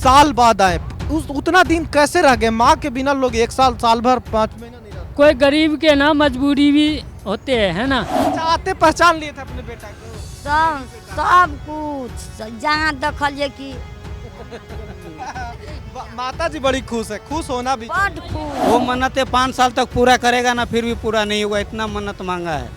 साल बाद आए, उतना दिन कैसे रह गए? माँ के बिना लोग 1 साल, साल भर, 5 महीना नहीं रहते। कोई गरीब के ना मजबूरी भी होते है ना। अच्छा, आते पहचान लिए थे अपने बेटा को? सब कुछ जहाँ देखलिए कि माता जी बड़ी खुश है, खुश होना भी बड़ खुश। वो मन्नतें 5 साल तक पूरा करेगा ना, फिर भी पूरा नहीं होगा, इतना मन्नत मांगा है।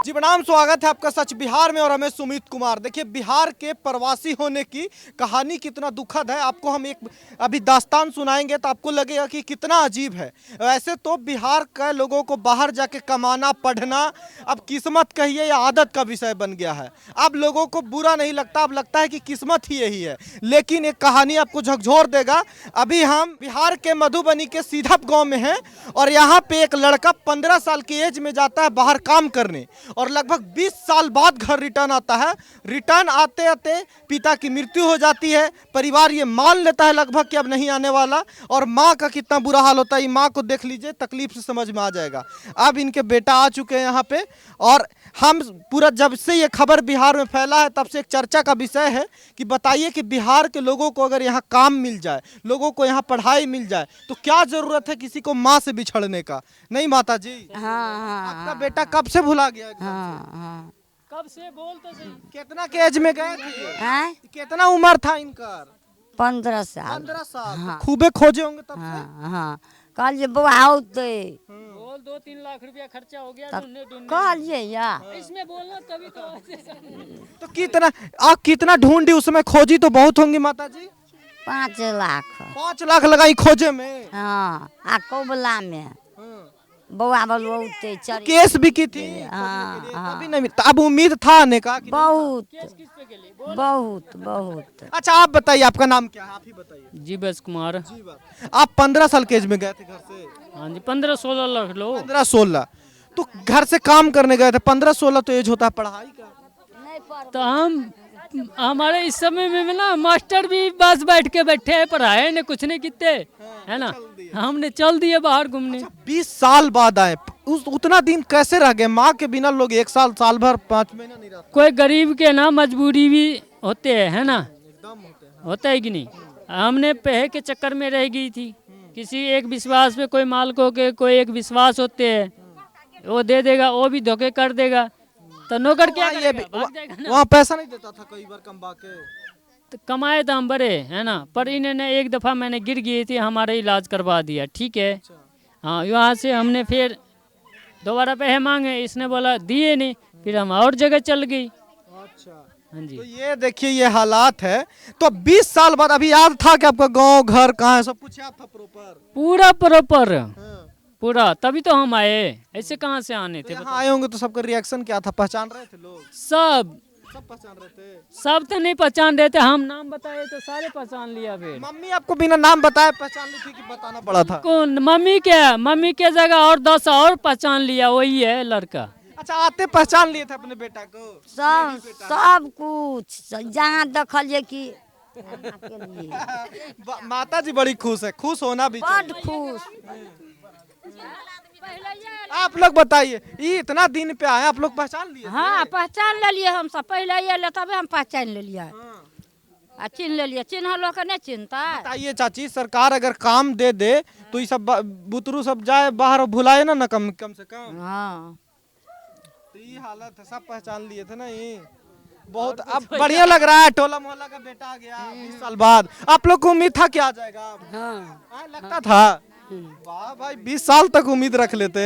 जी प्रणाम, स्वागत है आपका सच बिहार में और हमें सुमित कुमार। देखिए, बिहार के प्रवासी होने की कहानी कितना दुखद है। आपको हम एक अभी दास्तान सुनाएंगे तो आपको लगेगा कि कितना अजीब है। वैसे तो बिहार के लोगों को बाहर जाके कमाना, पढ़ना अब किस्मत कहिए या आदत का विषय बन गया है। अब लोगों को बुरा नहीं लगता, अब लगता है कि किस्मत ही यही है। लेकिन एक कहानी आपको झकझोर देगा। अभी हम बिहार के मधुबनी के सीधप गाँव में हैं और यहाँ पे एक लड़का 15 साल की एज में जाता है बाहर काम करने और लगभग 20 साल बाद घर रिटर्न आता है। रिटर्न आते आते पिता की मृत्यु हो जाती है। परिवार ये मान लेता है लगभग कि अब नहीं आने वाला, और माँ का कितना बुरा हाल होता है ये माँ को देख लीजिए, तकलीफ से समझ में आ जाएगा। अब इनके बेटा आ चुके हैं यहाँ पे और हम पूरा जब से ये खबर बिहार में फैला है तब से एक चर्चा का विषय है कि बताइए कि बिहार के लोगों को अगर यहाँ काम मिल जाए, लोगों को यहाँ पढ़ाई मिल जाए तो क्या जरूरत है किसी को माँ से बिछड़ने का? नहीं माता जी? हाँ आपका बेटा कब से भुला गया? हाँ कब से बोल तो सही। कितना के एज में गए थे? हाँ कितना उम्र था इनका? 15 साल। 15 साल। हाँ। तो खूबे खोजे होंगे तब से? हाँ हाँ कहलिए बउआ आओ तो बोल 2-3 लाख रुपया खर्चा हो गया ढूंढने ढूंढने। कहलिए या इसमें बोलना तभी तो। तो कितना आप कितना ढूंढी उसमें? खोजी तो बहुत होंगी माता जी। 5 लाख। 5 लाख लगाई खोजे में? हाँ आ कोबला में बउआ बोलते चल केस भी की थी? हाँ हाँ तभी नहीं मिलता। अब उम्मीद था आने का कि नहीं? बहुत किस पे के लिए? बहुत बहुत। अच्छा, आप बताइए, आपका नाम क्या है? आप ही बताइए। जीवेश कुमार। जी बात। आप 15 साल के एज में गए थे घर से? हाँ जी, 15-16 लाख लो। 15-16 तो घर से काम करने गए थे। 15-16 तो एज होता है पढ़ाई का। तो हमारे इस समय में ना मास्टर भी बस बैठ के बैठे हैं, पढ़ाए ने कुछ नहीं किते है ना। हमने चल दिए बाहर घूमने। 20 साल बाद आए, उतना दिन कैसे रह गए? माँ के बिना लोग 1 साल, साल भर, 5 महीना नहीं रहते। कोई गरीब के ना मजबूरी भी होते है ना। होता है कि नहीं? हमने पैसे के चक्कर में रह गई थी। किसी एक विश्वास पे, कोई मालिकों के कोई एक विश्वास होते हैं, वो दे देगा, वो भी धोखे कर देगा, तो नौकर क्या करेगा? भाग जाएगा ना। वहाँ पैसा नहीं देता था कई बार कमा के? तो कमाए तो हम बड़े है ना, पर इन्होंने एक दफ़ा मैंने गिर गई थी, हमारा इलाज करवा दिया, ठीक है। हाँ, यहाँ से हमने फिर दोबारा पैसे मांगे, इसने बोला दिए नहीं, फिर हम और जगह चल गई। अच्छा, हाँ जी। तो ये देखिए ये हालात है। तो 20 साल बाद अभी याद था कि आपका गांव घर कहाँ है? सब कुछ याद था प्रॉपर? पूरा प्रॉपर हाँ। पूरा, तभी तो हम आए, ऐसे कहाँ से आने तो थे? यहाँ आए होंगे तो सबका रिएक्शन क्या था? पहचान रहे थे लोग? सब सब पहचान रहे थे? सब तो नहीं पहचान रहे थे, हम नाम बताए तो सारे पहचान लिया। फिर मम्मी आपको बिना नाम बताए पहचान ली थी कि बताना पड़ा था? कौन? मम्मी के जगह और 10 और पहचान लिया, वही है लड़का। अच्छा, आते पहचान लिए थे अपने बेटा को? सब कुछ जहाँ देखलिए कि माता जी बड़ी खुश है, खुश होना भी बड़ चाहिए। खुश। आप लोग बताइए, ये इतना दिन पे आए, आप लोग पहचान लिए? हाँ पहचान ले लिए हम सब, पहले ये ले तबे हम पहचान ले लिया आ चिन्ह ले लिया। चिन्ह लोग के नहीं चिन्हता। बताइए चाची, सरकार अगर काम दे दे तो ये सब बुतरू सब जाए बाहर, भुलाए ना कम से कम। हाँ तो ये हालत है, सब पहचान लिए थे ना ये। बहुत अब बढ़िया लग रहा है, टोला मोहल्ला का बेटा आ गया 20 साल बाद। आप लोग को उम्मीद था कि आ जाएगा? हाँ, लगता था। वाह भाई, 20 साल तक उम्मीद रख लेते।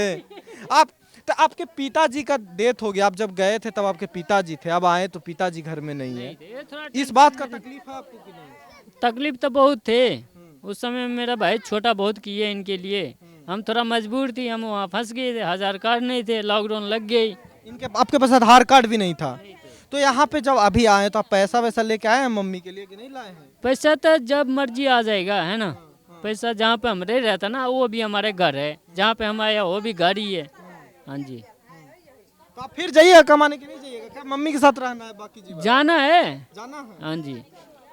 आप तो आपके पिताजी का डेथ हो गया, आप जब गए थे तब आपके पिताजी थे, अब आए तो पिताजी घर में नहीं है। इस बात का तकलीफ है आपको कि नहीं? तकलीफ तो बहुत थे उस समय। मेरा भाई छोटा बहुत किए इनके लिए, हम थोड़ा मजबूर थी, हम वहाँ फंस गए थे, आधार कार्ड नहीं थे, लॉकडाउन लग गई। इनके आपके पास आधार कार्ड भी नहीं था? तो यहाँ पे जब अभी आए तो आप पैसा वैसा लेके आए हैं मम्मी के लिए कि नहीं लाए हैं? पैसा तो जब मर्जी आ जाएगा है ना। पैसा जहाँ पे हम रह रहता ना वो भी हमारे घर है, जहाँ पे हम आए वो भी घर ही है। हाँ जी। तो आप फिर जाइएगा कमाने के? नहीं जाइएगा क्या? मम्मी के साथ रहना है बाकी जीवन? जाना है। जाना है? हाँ जी।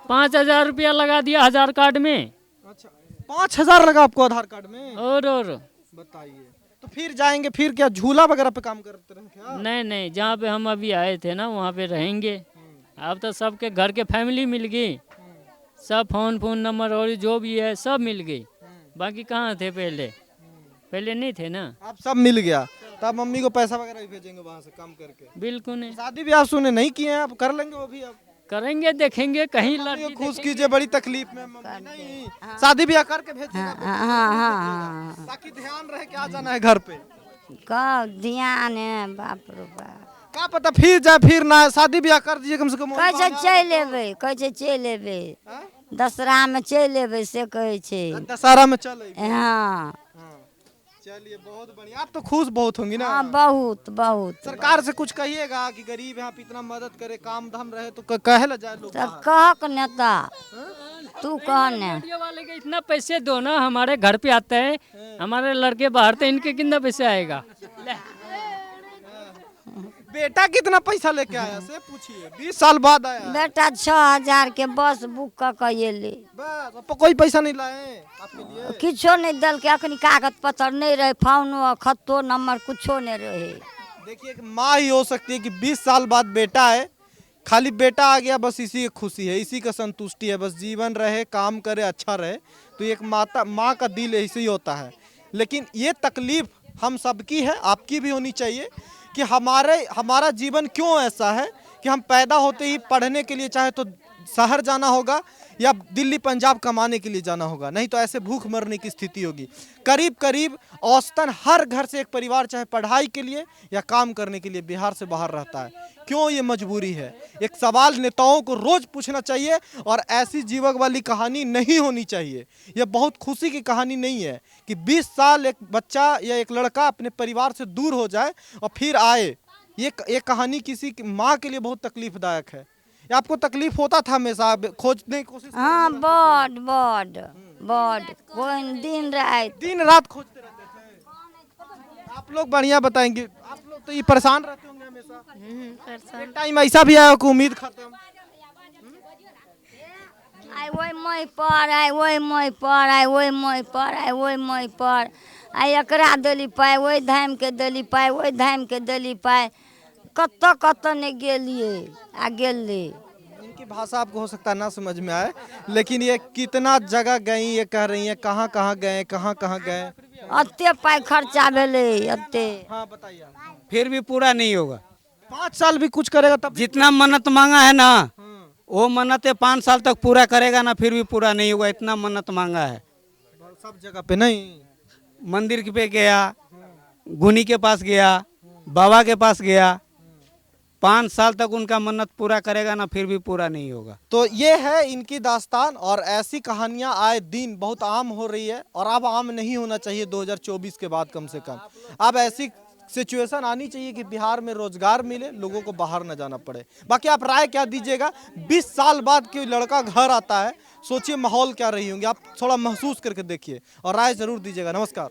5,000 रुपया लगा दिया आधार कार्ड में। अच्छा, 5,000 लगा आपको आधार कार्ड में? और बताइए, तो फिर जाएंगे, फिर क्या झूला वगैरह पे काम करते रहे क्या? नहीं, जहाँ पे हम अभी आए थे ना वहाँ पे रहेंगे। अब तो सबके घर के फैमिली मिल गई, सब फोन नंबर और जो भी है सब मिल गई। बाकी कहाँ थे पहले, पहले नहीं थे ना। अब सब मिल गया, तब मम्मी को पैसा वगैरह भी भेजेंगे वहाँ से काम करके। बिल्कुल नहीं। शादी भी आप सुने नहीं किए हैं, आप कर लेंगे वो भी। अब करेंगे, देखेंगे कहीं मम्मी लड़की को खुश कीजिए, बड़ी तकलीफ में मम्मी। नहीं, शादी ब्याह करके भेजिएगा हाँ ताकि ध्यान रहे कि आ जाना है घर पे। कब ध्यान है, बाप रे बाप। का पता फिर जाए फिर ना, शादी ब्याह कर दीजिए कम से कम। कैसे चल एबै, कैसे चल एबै, दशहरा में चल एबै से कहै छै। दशहरा में चल अइबे। हाँ चलिए बहुत बढ़िया, आप तो खुश बहुत होंगी ना। हाँ बहुत बहुत। सरकार से कुछ कहिएगा कि गरीब यहाँ पे इतना मदद करे, काम धाम रहे तो कहे ला जाए लोग तो बाहर। कहक नेता तू कह ने। मीडिया वाले के इतना पैसे दो ना, हमारे घर पे आते हैं, हमारे लड़के बाहर थे, इनके कितना पैसे आएगा। बेटा कितना पैसा लेके आया से पूछिए, 20 साल बाद आया। बेटा 6000 के बस बुक कर अयले, बस अब कोई पैसा नहीं लाए आपके लिए। किछो नहीं दल के, अखनी कागज पत्र नहीं रहे, फोनो खतो नंबर कुछो नहीं रहे। देखिए एक माँ ही हो सकती है कि 20 साल बाद बेटा है, खाली बेटा आ गया बस इसी की खुशी है, इसी का संतुष्टि है, बस जीवन रहे, काम करे, अच्छा रहे। तो एक माँ का दिल ऐसे ही होता है। लेकिन ये तकलीफ हम सबकी है, आपकी भी होनी चाहिए कि हमारा जीवन क्यों ऐसा है कि हम पैदा होते ही पढ़ने के लिए चाहे तो शहर जाना होगा या दिल्ली पंजाब कमाने के लिए जाना होगा, नहीं तो ऐसे भूख मरने की स्थिति होगी। करीब करीब औसतन हर घर से एक परिवार चाहे पढ़ाई के लिए या काम करने के लिए बिहार से बाहर रहता है। क्यों ये मजबूरी है? एक सवाल नेताओं को रोज पूछना चाहिए और ऐसी जीवक वाली कहानी नहीं होनी चाहिए। यह बहुत खुशी की कहानी नहीं है कि 20 साल एक बच्चा या एक लड़का अपने परिवार से दूर हो जाए और फिर आए। ये कहानी किसी की माँ के लिए बहुत तकलीफदायक है। ये आपको तकलीफ होता था हमेशा खोजने की कोशिश? हाँ बड़ कोई दिन रात खोजते रहते थे। आप लोग बढ़िया बताएंगे, आप लोग तो ये परेशान रहते होंगे हमेशा। एक टाइम ऐसा भी आया कि उम्मीद खत्म। आई वही मई पर, आई वही मई पर, आई वही मई पर, आई वही मई पर, आई एकरा दली पाए, वही धाम के दली पाए, वही धाम के दली पाए, कत ने गेलिए आ गेले। इनकी भाषा आपको हो सकता है ना समझ में आए, लेकिन ये कितना जगह गई, ये कह रही है कहाँ कहाँ गए, कहाँ कहाँ गए। अत्ते पाई खर्चा भेले अत्ते। हाँ बताइए। फिर भी पूरा नहीं होगा। 5 साल भी कुछ करेगा तब जितना मन्नत मांगा है ना, वो मन्नतें 5 साल तक पूरा करेगा ना, फिर भी पूरा नहीं होगा। इतना मन्नत मांगा है, सब जगह पे नहीं। मंदिर पे गया, गुनी के पास गया, बाबा के पास गया, 5 साल तक उनका मन्नत पूरा करेगा ना, फिर भी पूरा नहीं होगा। तो ये है इनकी दास्तान और ऐसी कहानियां आए दिन बहुत आम हो रही है और अब आम नहीं होना चाहिए 2024 के बाद कम से कम। अब ऐसी सिचुएशन आनी चाहिए कि बिहार में रोजगार मिले, लोगों को बाहर न जाना पड़े। बाकी आप राय क्या दीजिएगा? 20 साल बाद कोई लड़का घर आता है, सोचिए माहौल क्या रही होंगी, आप थोड़ा महसूस करके देखिए और राय जरूर दीजिएगा। नमस्कार।